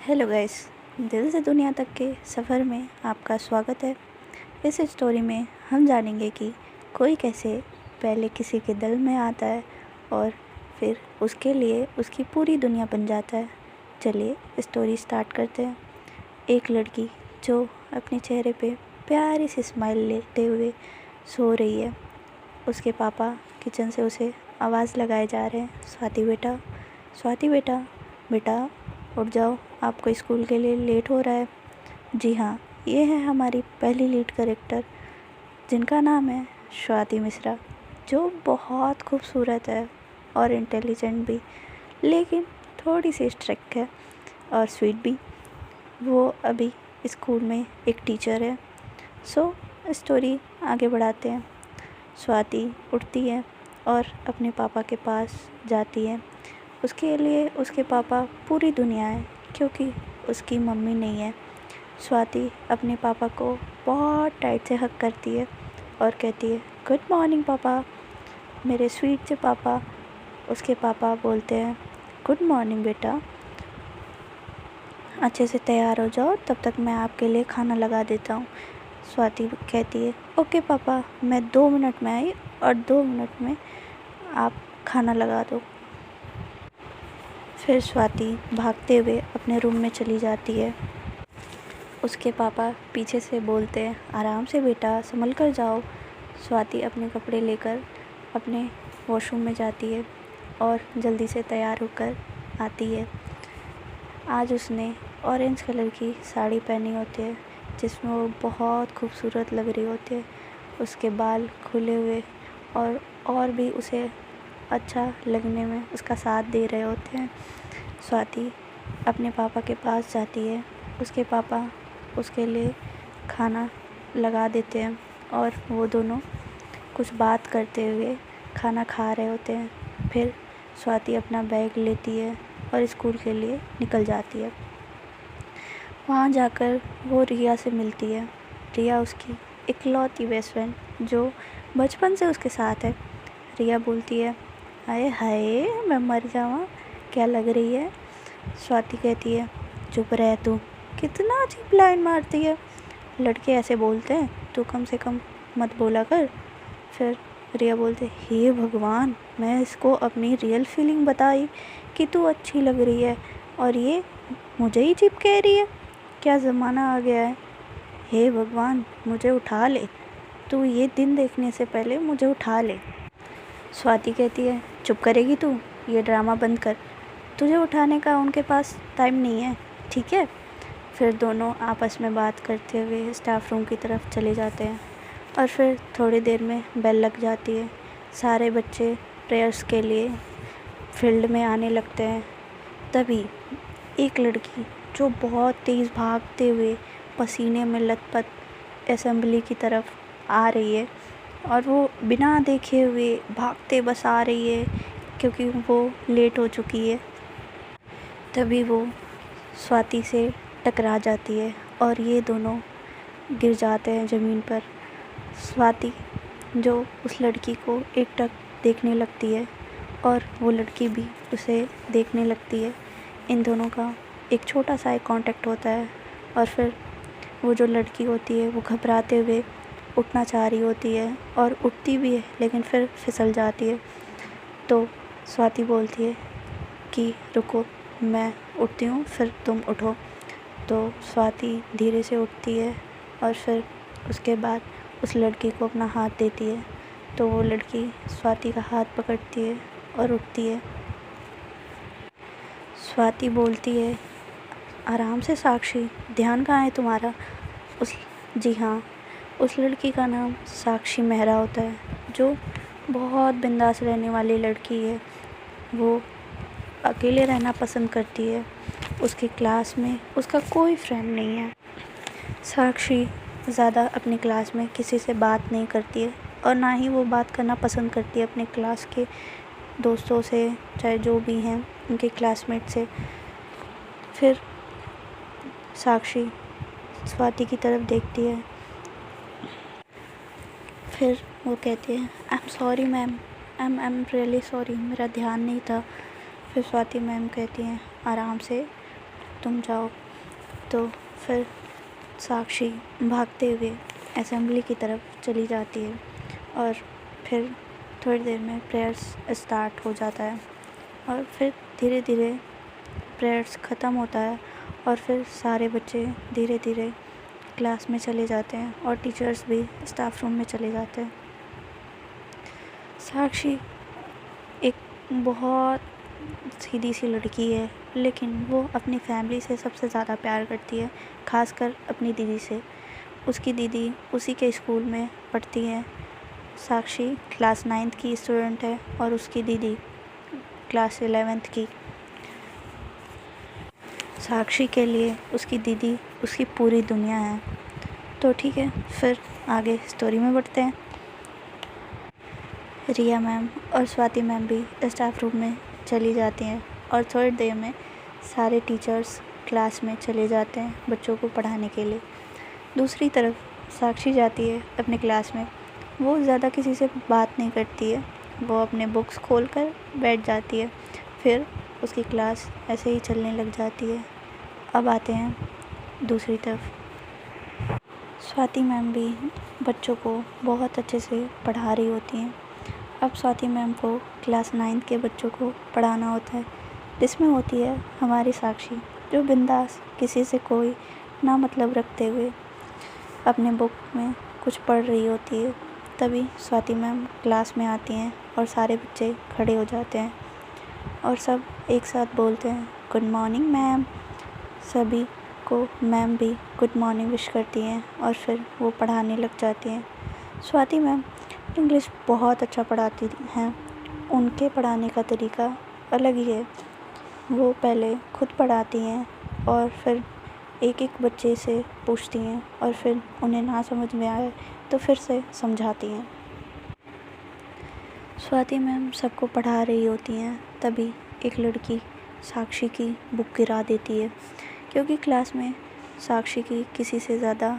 Hello guys, दिल से दुनिया तक के सफ़र में आपका स्वागत है। इस स्टोरी में हम जानेंगे कि कोई कैसे पहले किसी के दिल में आता है और फिर उसके लिए उसकी पूरी दुनिया बन जाता है। चलिए स्टोरी स्टार्ट करते हैं। एक लड़की जो अपने चेहरे पे प्यारी सी स्माइल लेते हुए सो रही है। उसके पापा किचन से उसे आवाज़ लगाए जा रहे हैं, स्वाति बेटा, स्वाति बेटा, बेटा उठ जाओ, आपको स्कूल के लिए लेट हो रहा है। जी हाँ, ये है हमारी पहली लीड कैरेक्टर जिनका नाम है स्वाति मिश्रा, जो बहुत खूबसूरत है और इंटेलिजेंट भी, लेकिन थोड़ी सी स्ट्रिक्ट है और स्वीट भी। वो अभी स्कूल में एक टीचर है। सो स्टोरी आगे बढ़ाते हैं। स्वाति उठती है और अपने पापा के पास जाती है। उसके लिए उसके पापा पूरी दुनिया है क्योंकि उसकी मम्मी नहीं है। स्वाति अपने पापा को बहुत टाइट से हग करती है और कहती है, गुड मॉर्निंग पापा, मेरे स्वीट से पापा। उसके पापा बोलते हैं, गुड मॉर्निंग बेटा, अच्छे से तैयार हो जाओ, तब तक मैं आपके लिए खाना लगा देता हूँ। स्वाति कहती है, ओके पापा, मैं 2 मिनट में आई और 2 मिनट में आप खाना लगा दो। फिर स्वाति भागते हुए अपने रूम में चली जाती है। उसके पापा पीछे से बोलते हैं, आराम से बेटा, संभल कर जाओ। स्वाति अपने कपड़े लेकर अपने वॉशरूम में जाती है और जल्दी से तैयार होकर आती है। आज उसने ऑरेंज कलर की साड़ी पहनी होती है जिसमें वो बहुत खूबसूरत लग रही होती है। उसके बाल खुले हुए और भी उसे अच्छा लगने में उसका साथ दे रहे होते हैं। स्वाति अपने पापा के पास जाती है। उसके पापा उसके लिए खाना लगा देते हैं और वो दोनों कुछ बात करते हुए खाना खा रहे होते हैं। फिर स्वाति अपना बैग लेती है और स्कूल के लिए निकल जाती है। वहाँ जाकर वो रिया से मिलती है। रिया उसकी इकलौती बेस्ट फ्रेंड जो बचपन से उसके साथ है। रिया बोलती है, हाय हाय, मैं मर जाऊँ, क्या लग रही है। स्वाति कहती है, चुप रह तू, कितना अजीब लाइन मारती है। लड़के ऐसे बोलते हैं, तू कम से कम मत बोला कर। फिर रिया बोलते, हे भगवान, मैं इसको अपनी रियल फीलिंग बताई कि तू अच्छी लग रही है और ये मुझे ही चुप कह रही है। क्या ज़माना आ गया है। हे भगवान, मुझे उठा ले, तू ये दिन देखने से पहले मुझे उठा ले। स्वाति कहती है, चुप करेगी तू, ये ड्रामा बंद कर, तुझे उठाने का उनके पास टाइम नहीं है, ठीक है। फिर दोनों आपस में बात करते हुए स्टाफ रूम की तरफ चले जाते हैं और फिर थोड़ी देर में बेल लग जाती है। सारे बच्चे प्रेयर्स के लिए फील्ड में आने लगते हैं। तभी एक लड़की जो बहुत तेज़ भागते हुए पसीने में लथपथ असेंबली की तरफ आ रही है और वो बिना देखे हुए भागते बस आ रही है क्योंकि वो लेट हो चुकी है। तभी वो स्वाति से टकरा जाती है और ये दोनों गिर जाते हैं ज़मीन पर। स्वाति जो उस लड़की को एकटक देखने लगती है और वो लड़की भी उसे देखने लगती है। इन दोनों का एक छोटा सा कांटेक्ट होता है और फिर वो जो लड़की होती है वो घबराते हुए उठना चाह रही होती है और उठती भी है लेकिन फिर फिसल जाती है। तो स्वाति बोलती है कि रुको, मैं उठती हूँ, फिर तुम उठो। तो स्वाति धीरे से उठती है और फिर उसके बाद उस लड़की को अपना हाथ देती है। तो वो लड़की स्वाति का हाथ पकड़ती है और उठती है। स्वाति बोलती है, आराम से साक्षी, ध्यान कहाँ है तुम्हारा। जी हाँ, उस लड़की का नाम साक्षी मेहरा होता है जो बहुत बिंदास रहने वाली लड़की है। वो अकेले रहना पसंद करती है। उसकी क्लास में उसका कोई फ्रेंड नहीं है। साक्षी ज़्यादा अपनी क्लास में किसी से बात नहीं करती है और ना ही वो बात करना पसंद करती है अपने क्लास के दोस्तों से, चाहे जो भी हैं उनके क्लासमेट से। फिर साक्षी स्वाति की तरफ देखती है। फिर वो कहती है, I am sorry ma'am, I am really sorry, मेरा ध्यान नहीं था। फिर स्वाति मैम कहती हैं, आराम से, तुम जाओ। तो फिर साक्षी भागते हुए असेंबली की तरफ चली जाती है और फिर थोड़ी देर में प्रेयर्स स्टार्ट हो जाता है और फिर धीरे धीरे प्रेयर्स ख़त्म होता है और फिर सारे बच्चे धीरे धीरे क्लास में चले जाते हैं और टीचर्स भी स्टाफ रूम में चले जाते हैं। साक्षी एक बहुत सीधी सी लड़की है, लेकिन वो अपनी फैमिली से सबसे ज़्यादा प्यार करती है, खासकर अपनी दीदी से। उसकी दीदी उसी के स्कूल में पढ़ती है। साक्षी क्लास 9th की स्टूडेंट है और उसकी दीदी क्लास 11th की। साक्षी के लिए उसकी दीदी उसकी पूरी दुनिया है। तो ठीक है, फिर आगे स्टोरी में बढ़ते हैं। रिया मैम और स्वाति मैम भी स्टाफ रूम में चली जाती हैं और थोड़ी देर में सारे टीचर्स क्लास में चले जाते हैं बच्चों को पढ़ाने के लिए। दूसरी तरफ साक्षी जाती है अपने क्लास में। वो ज़्यादा किसी से बात नहीं करती है, वो अपने बुक्स खोलकर बैठ जाती है। फिर उसकी क्लास ऐसे ही चलने लग जाती है। अब आते हैं दूसरी तरफ। स्वाति मैम भी बच्चों को बहुत अच्छे से पढ़ा रही होती हैं। अब स्वाति मैम को क्लास 9th के बच्चों को पढ़ाना होता है, जिसमें होती है हमारी साक्षी, जो बिंदास किसी से कोई ना मतलब रखते हुए अपने बुक में कुछ पढ़ रही होती है। तभी स्वाति मैम क्लास में आती हैं और सारे बच्चे खड़े हो जाते हैं और सब एक साथ बोलते हैं गुड मॉर्निंग मैम। सभी को मैम भी गुड मॉर्निंग विश करती हैं और फिर वो पढ़ाने लग जाती हैं। स्वाति मैम इंग्लिश बहुत अच्छा पढ़ाती हैं। उनके पढ़ाने का तरीका अलग ही है। वो पहले खुद पढ़ाती हैं और फिर एक एक बच्चे से पूछती हैं और फिर उन्हें ना समझ में आए तो फिर से समझाती हैं। स्वाति मैम सबको पढ़ा रही होती हैं, तभी एक लड़की साक्षी की बुक गिरा देती है, क्योंकि क्लास में साक्षी की किसी से ज़्यादा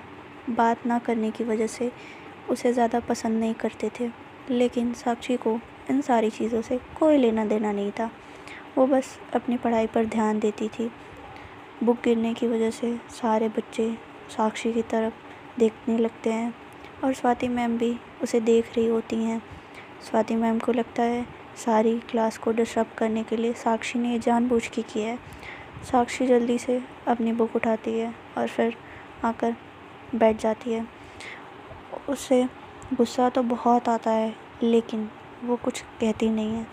बात ना करने की वजह से उसे ज़्यादा पसंद नहीं करते थे। लेकिन साक्षी को इन सारी चीज़ों से कोई लेना देना नहीं था। वो बस अपनी पढ़ाई पर ध्यान देती थी। बुक गिरने की वजह से सारे बच्चे साक्षी की तरफ देखने लगते हैं और स्वाति मैम भी उसे देख रही होती हैं। स्वाति मैम को लगता है सारी क्लास को डिस्टर्ब करने के लिए साक्षी ने जानबूझ के किया है। साक्षी जल्दी से अपनी बुक उठाती है और फिर आकर बैठ जाती है। उसे गुस्सा तो बहुत आता है, लेकिन वो कुछ कहती नहीं है।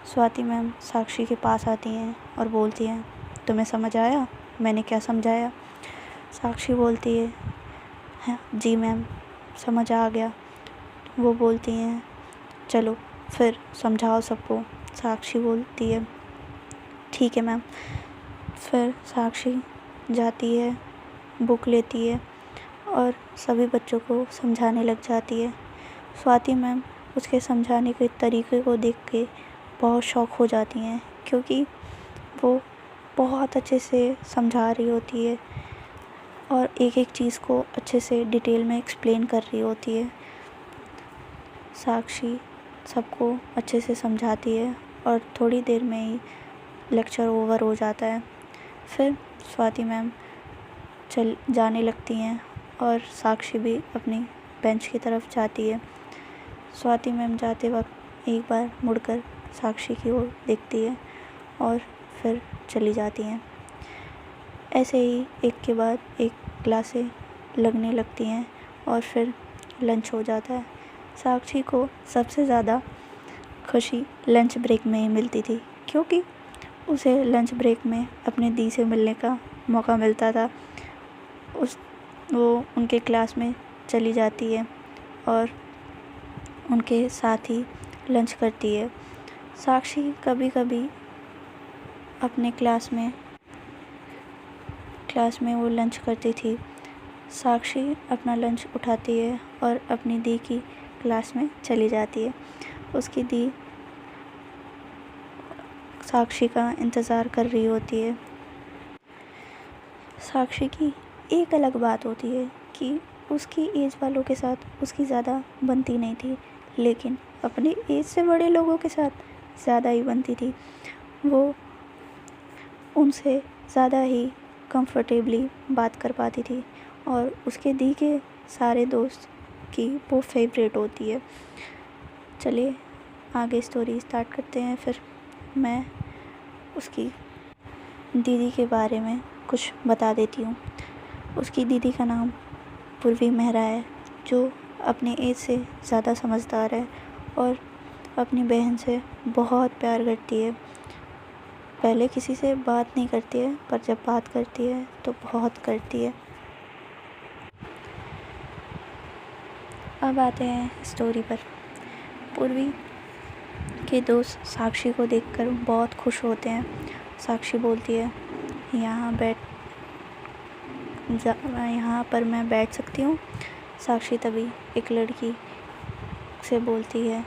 स्वाति मैम साक्षी के पास आती हैं और बोलती हैं तुम्हें समझ आया मैंने क्या समझाया? साक्षी बोलती है हाँ जी मैम, समझ आ गया। वो बोलती हैं चलो फिर समझाओ सबको। साक्षी बोलती है ठीक है मैम। फिर साक्षी जाती है, बुक लेती है और सभी बच्चों को समझाने लग जाती है। स्वाति मैम उसके समझाने के तरीके को देख के बहुत शॉक हो जाती हैं, क्योंकि वो बहुत अच्छे से समझा रही होती है और एक एक चीज़ को अच्छे से डिटेल में एक्सप्लेन कर रही होती है। साक्षी सबको अच्छे से समझाती है और थोड़ी देर में ही लेक्चर ओवर हो जाता है। फिर स्वाति मैम जाने लगती हैं और साक्षी भी अपनी बेंच की तरफ जाती है। स्वाति मैम जाते वक्त एक बार मुड़कर साक्षी की ओर देखती है और फिर चली जाती हैं। ऐसे ही एक के बाद एक क्लासें लगने लगती हैं और फिर लंच हो जाता है। साक्षी को सबसे ज़्यादा खुशी लंच ब्रेक में ही मिलती थी, क्योंकि उसे लंच ब्रेक में अपने दी से मिलने का मौका मिलता था। वो उनके क्लास में चली जाती है और उनके साथ ही लंच करती है। साक्षी कभी कभी अपने क्लास में वो लंच करती थी। साक्षी अपना लंच उठाती है और अपनी दी की क्लास में चली जाती है। उसकी दी साक्षी का इंतज़ार कर रही होती है। साक्षी की एक अलग बात होती है कि उसकी एज वालों के साथ उसकी ज़्यादा बनती नहीं थी, लेकिन अपने एज से बड़े लोगों के साथ ज़्यादा ही बनती थी। वो उनसे ज़्यादा ही कंफर्टेबली बात कर पाती थी और उसके दी के सारे दोस्त की वो फेवरेट होती है। चलिए आगे स्टोरी स्टार्ट करते हैं। फिर मैं उसकी दीदी के बारे में कुछ बता देती हूँ। उसकी दीदी का नाम पूर्वी मेहरा है, जो अपने एज से ज़्यादा समझदार है और अपनी बहन से बहुत प्यार करती है। पहले किसी से बात नहीं करती है, पर जब बात करती है तो बहुत करती है। अब आते हैं स्टोरी पर। पूर्वी के दोस्त साक्षी को देखकर बहुत खुश होते हैं। साक्षी बोलती है, यहाँ पर मैं बैठ सकती हूँ। साक्षी तभी एक लड़की से बोलती है।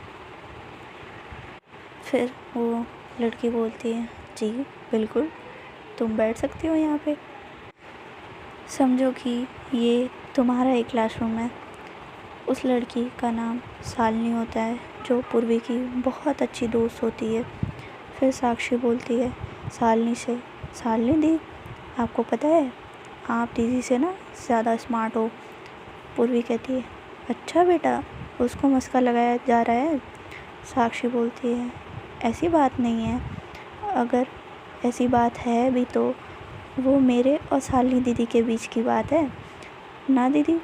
फिर वो लड़की बोलती है, जी बिल्कुल, तुम बैठ सकती हो यहाँ पे। समझो कि ये तुम्हारा एक क्लासरूम है। उस लड़की का नाम शालिनी होता है, जो पूर्वी की बहुत अच्छी दोस्त होती है। फिर साक्षी बोलती है शालिनी से, शालिनी दी, आपको पता है आप दीदी से ना ज़्यादा स्मार्ट हो। पूर्वी कहती है, अच्छा बेटा, उसको मस्का लगाया जा रहा है। साक्षी बोलती है, ऐसी बात नहीं है, अगर ऐसी बात है भी तो वो मेरे और शालिनी दीदी के बीच की बात है ना दीदी।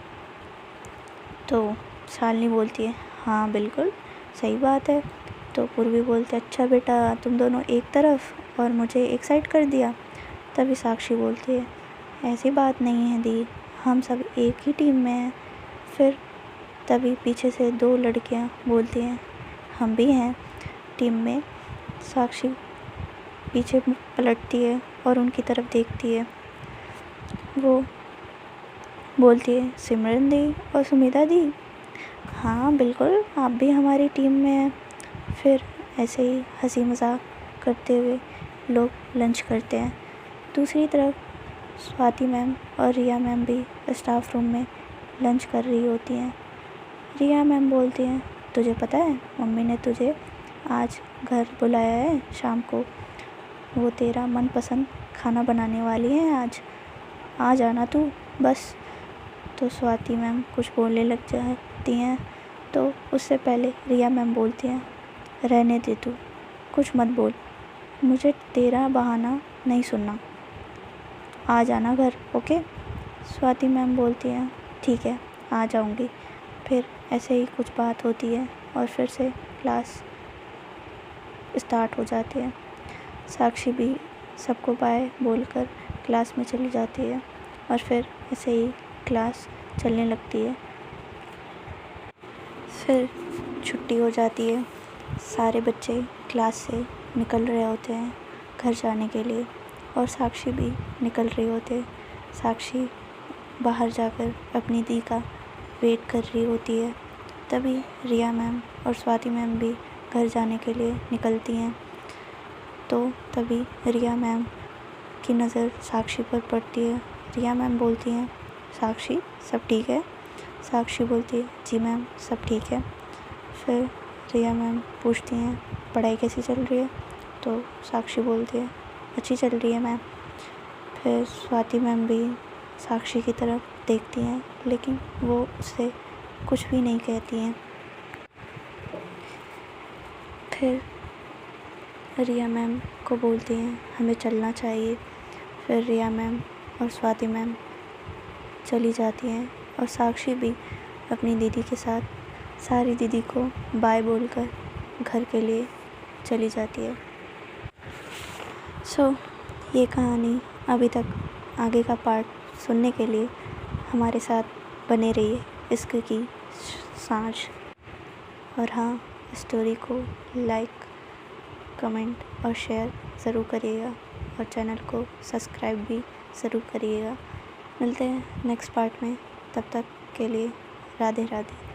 तो शालिनी बोलती है, हाँ बिल्कुल सही बात है। तो पूर्वी बोलते, अच्छा बेटा, तुम दोनों एक तरफ और मुझे एक साइड कर दिया। तभी साक्षी बोलती है, ऐसी बात नहीं है दी, हम सब एक ही टीम में हैं। फिर तभी पीछे से दो लड़कियां बोलती हैं, हम भी हैं टीम में। साक्षी पीछे पलटती है और उनकी तरफ देखती है। वो बोलती है, सिमरन दी और सुमिता दी, हाँ बिल्कुल, आप भी हमारी टीम में हैं। फिर ऐसे ही हंसी मजाक करते हुए लोग लंच करते हैं। दूसरी तरफ स्वाति मैम और रिया मैम भी स्टाफ रूम में लंच कर रही होती हैं। रिया मैम बोलती हैं, तुझे पता है मम्मी ने तुझे आज घर बुलाया है शाम को, वो तेरा मनपसंद खाना बनाने वाली है आज, आ जाना तू बस। तो स्वाति मैम कुछ बोलने लग जाती हैं, तो उससे पहले रिया मैम बोलती हैं, रहने दे तू, कुछ मत बोल, मुझे तेरा बहाना नहीं सुनना, आ जाना घर, ओके। स्वाति मैम बोलती हैं, ठीक है आ जाऊंगी। फिर ऐसे ही कुछ बात होती है और फिर से क्लास स्टार्ट हो जाती है। साक्षी भी सबको बाय बोलकर क्लास में चली जाती है और फिर ऐसे ही क्लास चलने लगती है। फिर छुट्टी हो जाती है। सारे बच्चे क्लास से निकल रहे होते हैं घर जाने के लिए और साक्षी भी निकल रही होती है। साक्षी बाहर जाकर अपनी दी का वेट कर रही होती है। तभी रिया मैम और स्वाति मैम भी घर जाने के लिए निकलती हैं। तो तभी रिया मैम की नज़र साक्षी पर पड़ती है। रिया मैम बोलती हैं, साक्षी सब ठीक है? साक्षी बोलती है, जी मैम सब ठीक है। फिर रिया मैम पूछती हैं, पढ़ाई कैसी चल रही है? तो साक्षी बोलती है, अच्छी चल रही है मैम। फिर स्वाति मैम भी साक्षी की तरफ देखती हैं, लेकिन वो उससे कुछ भी नहीं कहती हैं। फिर रिया मैम को बोलती हैं, हमें चलना चाहिए। फिर रिया मैम और स्वाति मैम चली जाती हैं और साक्षी भी अपनी दीदी के साथ सारी दीदी को बाय बोलकर घर के लिए चली जाती है। सो ये कहानी अभी तक आगे का पार्ट सुनने के लिए हमारे साथ बने रहिए इश्क की सांझ। और हाँ, स्टोरी को लाइक, कमेंट और शेयर ज़रूर करिएगा और चैनल को सब्सक्राइब भी ज़रूर करिएगा। मिलते हैं नेक्स्ट पार्ट में, तब तक के लिए राधे राधे।